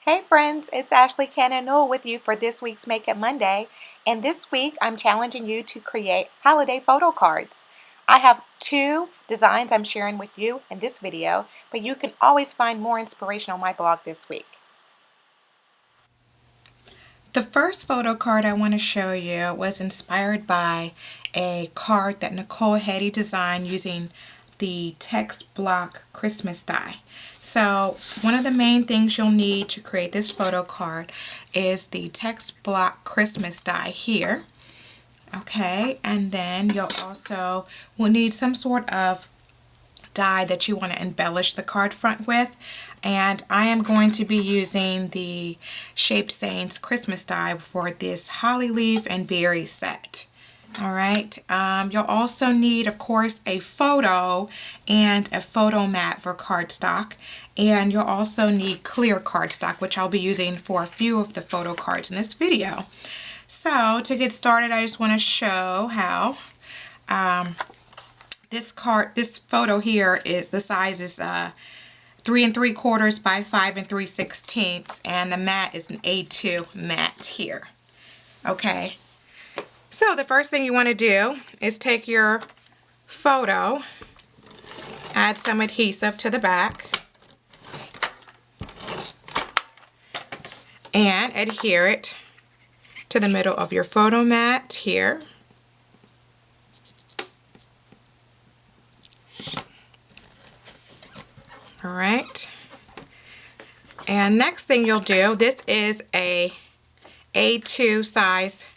Hey friends, it's Ashley Cannon Newell with you for this week's Makeup Monday, and this week I'm challenging you to create holiday photo cards. I have two designs I'm sharing with you in this video, but you can always find more inspiration on my blog this week. The first photo card I want to show you was inspired by a card that Nicole Hetty designed using the text block Christmas die. So one of the main things you'll need to create this photo card is the text block Christmas die here. Okay, and then you'll also will need some sort of die that you want to embellish the card front with, and I am going to be using the Shaped Saints Christmas die for this holly leaf and berry set. Alright, you'll also need, of course, a photo and a photo mat for cardstock, and you'll also need clear cardstock, which I'll be using for a few of the photo cards in this video. So to get started, I just want to show how this photo here is, the size is 3 3/4 by 5 3/16, and the mat is an A2 mat here. Okay, so the first thing you want to do is take your photo, add some adhesive to the back, and adhere it to the middle of your photo mat here. Alright, and next thing you'll do, this is a A2 size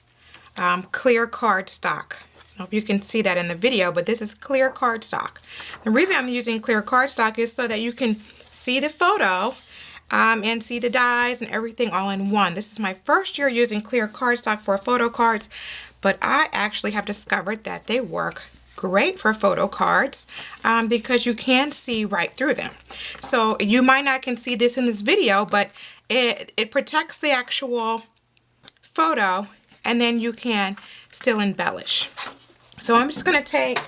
clear cardstock. I don't know if you can see that in the video, but this is clear cardstock. The reason I'm using clear cardstock is so that you can see the photo and see the dies and everything all in one. This is my first year using clear cardstock for photo cards, but I actually have discovered that they work great for photo cards because you can see right through them. So you might not can see this in this video, but it protects the actual photo, and then you can still embellish. So I'm just going to take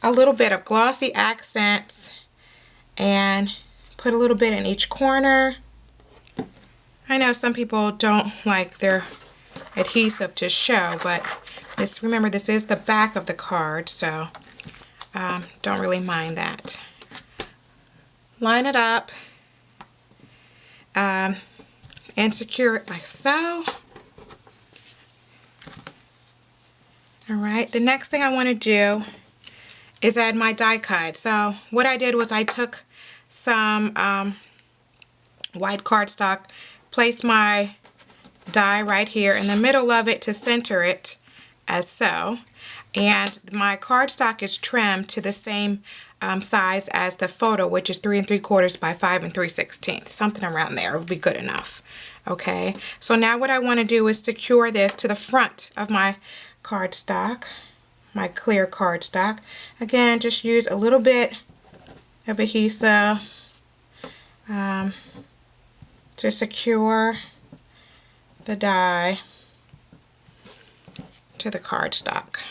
a little bit of glossy accents and put a little bit in each corner. I know some people don't like their adhesive to show, but remember, this is the back of the card, so don't really mind that. Line it up and secure it like so. Alright, the next thing I want to do is add my die cut. So what I did was I took some white cardstock, placed my die right here in the middle of it to center it, as so, and my cardstock is trimmed to the same size as the photo, which is 3 3/4 by 5 3/16, something around there would be good enough. Okay, so now what I want to do is secure this to the front of my cardstock, my clear cardstock. Again, just use a little bit of adhesive to secure the die to the cardstock,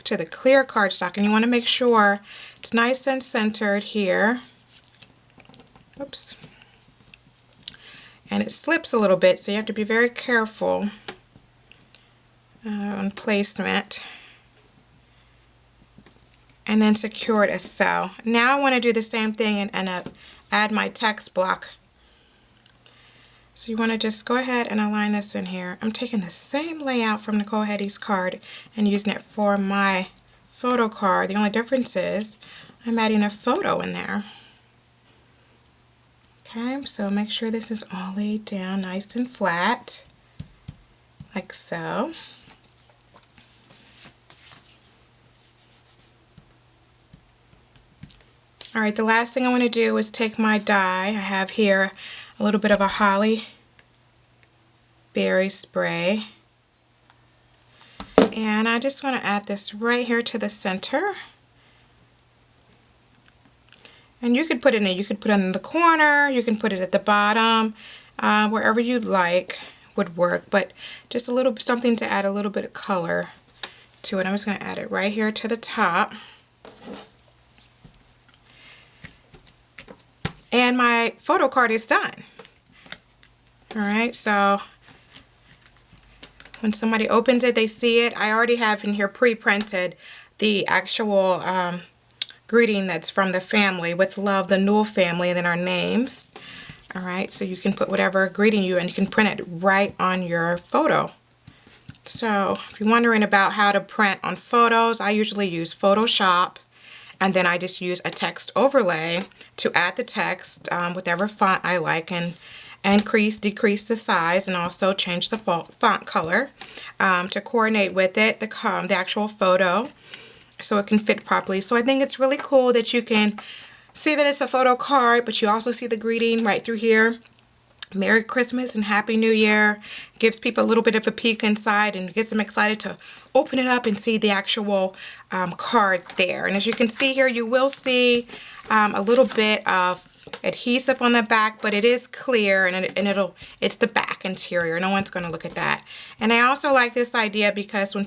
to the clear cardstock, and you want to make sure it's nice and centered here. Oops. And it slips a little bit, so you have to be very careful on placement. And then secure it as so. Now I want to do the same thing and add my text block. So you want to just go ahead and align this in here. I'm taking the same layout from Nicole Hetty's card and using it for my photo card. The only difference is I'm adding a photo in there. Okay, so make sure this is all laid down nice and flat, like so. Alright, the last thing I want to do is take my die. I have here a little bit of a holly berry spray, and I just want to add this right here to the center. And you could put it in the corner, you can put it at the bottom, wherever you'd like would work, but just a little something to add a little bit of color to it. I'm just going to add it right here to the top. And my photo card is done. Alright, so when somebody opens it, they see it. I already have in here pre-printed the actual greeting that's from the family. With love, the Newell family, and then our names. Alright, so you can put whatever greeting you, and you can print it right on your photo. So if you're wondering about how to print on photos, I usually use Photoshop, and then I just use a text overlay to add the text, whatever font I like, and increase, decrease the size, and also change the font color to coordinate with it, the actual photo, so it can fit properly. So I think it's really cool that you can see that it's a photo card, but you also see the greeting right through here. Merry Christmas and Happy New Year. Gives people a little bit of a peek inside and gets them excited to open it up and see the actual card there. And as you can see here, you will see a little bit of adhesive on the back, but it is clear, and it's the back interior. No one's going to look at that. And I also like this idea because when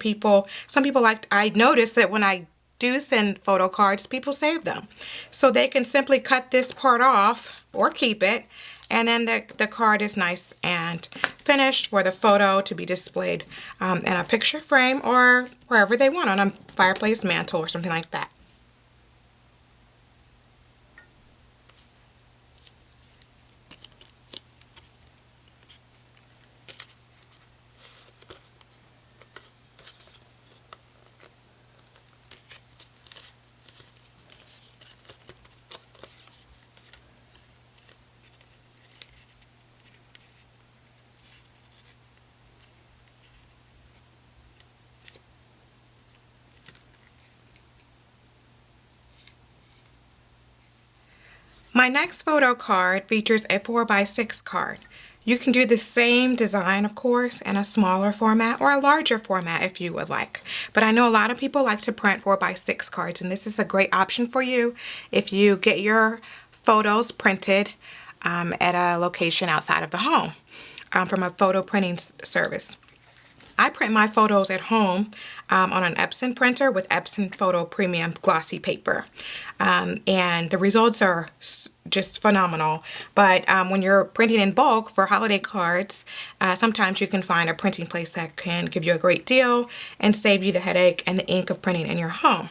some people I notice that when I do send photo cards, people save them. So they can simply cut this part off or keep it, and then the card is nice and finished for the photo to be displayed in a picture frame or wherever they want, on a fireplace mantle or something like that. My next photo card features a 4x6 card. You can do the same design, of course, in a smaller format or a larger format if you would like. But I know a lot of people like to print 4x6 cards, and this is a great option for you if you get your photos printed at a location outside of the home from a photo printing service. I print my photos at home on an Epson printer with Epson Photo Premium glossy paper. And the results are just phenomenal. But when you're printing in bulk for holiday cards, sometimes you can find a printing place that can give you a great deal and save you the headache and the ink of printing in your home.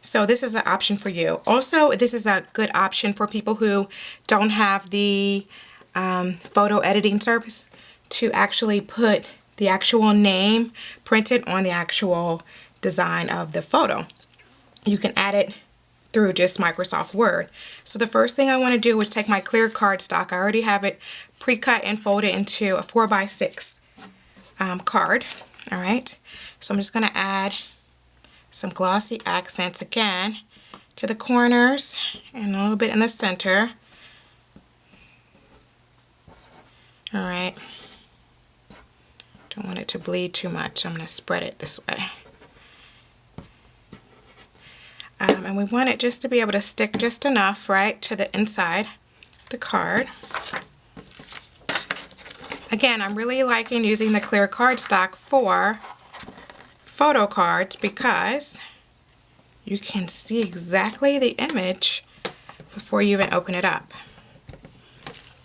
So this is an option for you. Also, this is a good option for people who don't have the photo editing service to actually put the actual name printed on the actual design of the photo. You can add it through just Microsoft Word. So the first thing I want to do is take my clear cardstock. I already have it pre-cut and folded into a 4x6 card. All right. So I'm just going to add some glossy accents again to the corners and a little bit in the center. All right. Don't want it to bleed too much. I'm going to spread it this way. And we want it just to be able to stick just enough, right, to the inside of the card. Again, I'm really liking using the clear cardstock for photo cards because you can see exactly the image before you even open it up.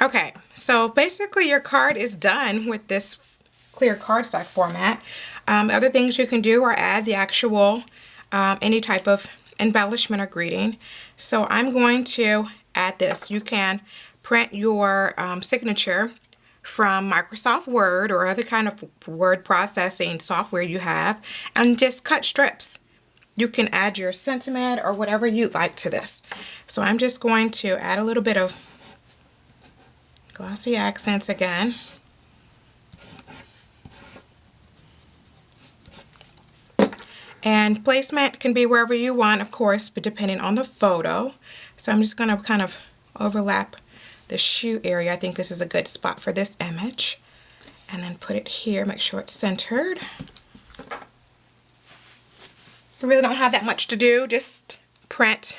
Okay, so basically your card is done with this clear cardstock format. Other things you can do are add the actual any type of embellishment or greeting. So I'm going to add this. You can print your signature from Microsoft Word or other kind of word processing software you have and just cut strips. You can add your sentiment or whatever you'd like to this. So I'm just going to add a little bit of glossy accents again. And placement can be wherever you want, of course, but depending on the photo. So I'm just going to kind of overlap the shoe area. I think this is a good spot for this image. And then put it here, make sure it's centered. You really don't have that much to do. Just print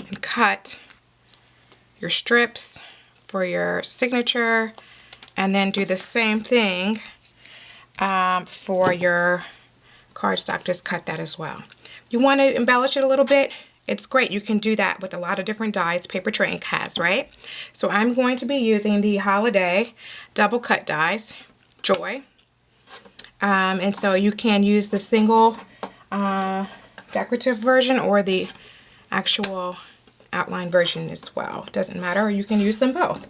and cut your strips for your signature. And then do the same thing for your cardstock. Just cut that as well. You want to embellish it a little bit, it's great. You can do that with a lot of different dies Paper Ink has, right? So I'm going to be using the Holiday double cut dies, Joy. And so you can use the single decorative version or the actual outline version as well. Doesn't matter, you can use them both.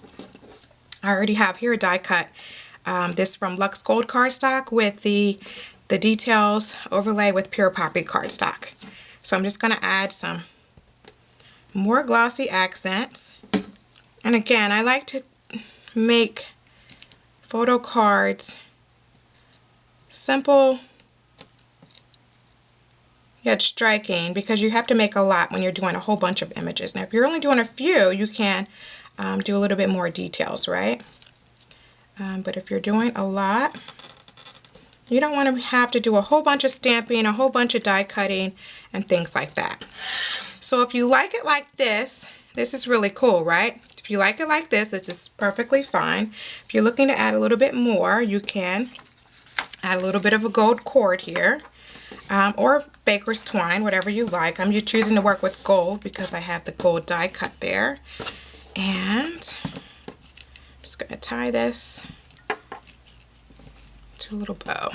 I already have here a die cut, this from Luxe Gold cardstock with the details overlay with Pure Poppy cardstock. So I'm just going to add some more glossy accents. And again, I like to make photo cards simple yet striking, because you have to make a lot when you're doing a whole bunch of images. Now if you're only doing a few, you can do a little bit more details, right? But if you're doing a lot, you don't want to have to do a whole bunch of stamping, a whole bunch of die cutting, and things like that. So if you like it like this, this is really cool, right? If you like it like this is perfectly fine. If you're looking to add a little bit more, you can add a little bit of a gold cord here, or baker's twine, whatever you like. I'm choosing to work with gold because I have the gold die cut there. And I'm just going to tie this to a little bow.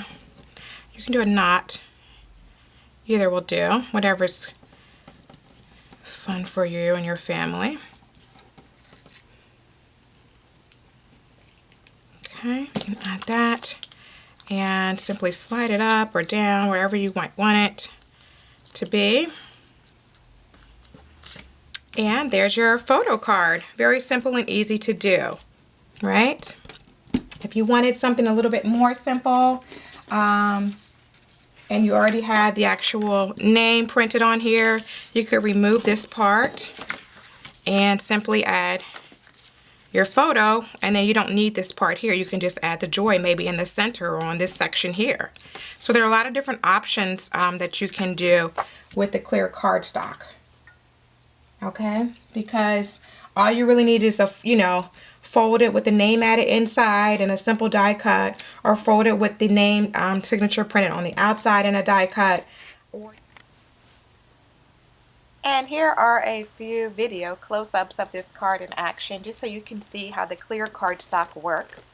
You can do a knot. Either will do, whatever's fun for you and your family. Okay, you can add that and simply slide it up or down wherever you might want it to be. And there's your photo card. Very simple and easy to do, right? If you wanted something a little bit more simple, and you already had the actual name printed on here, you could remove this part and simply add your photo, and then you don't need this part here. You can just add the joy maybe in the center or on this section here. So there are a lot of different options that you can do with the clear cardstock. Okay, because all you really need is fold it with the name added inside and a simple die cut, or fold it with the name signature printed on the outside and a die cut. And here are a few video close-ups of this card in action, just so you can see how the clear cardstock works.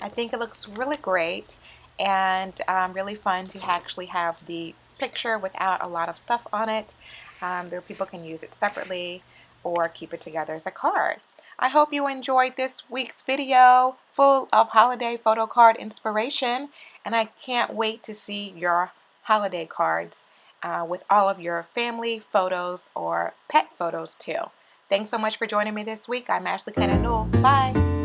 I think it looks really great and really fun to actually have the picture without a lot of stuff on it. There people can use it separately or keep it together as a card. I hope you enjoyed this week's video full of holiday photo card inspiration, and I can't wait to see your holiday cards with all of your family photos or pet photos too. Thanks so much for joining me this week. I'm Ashley Cannon. Bye.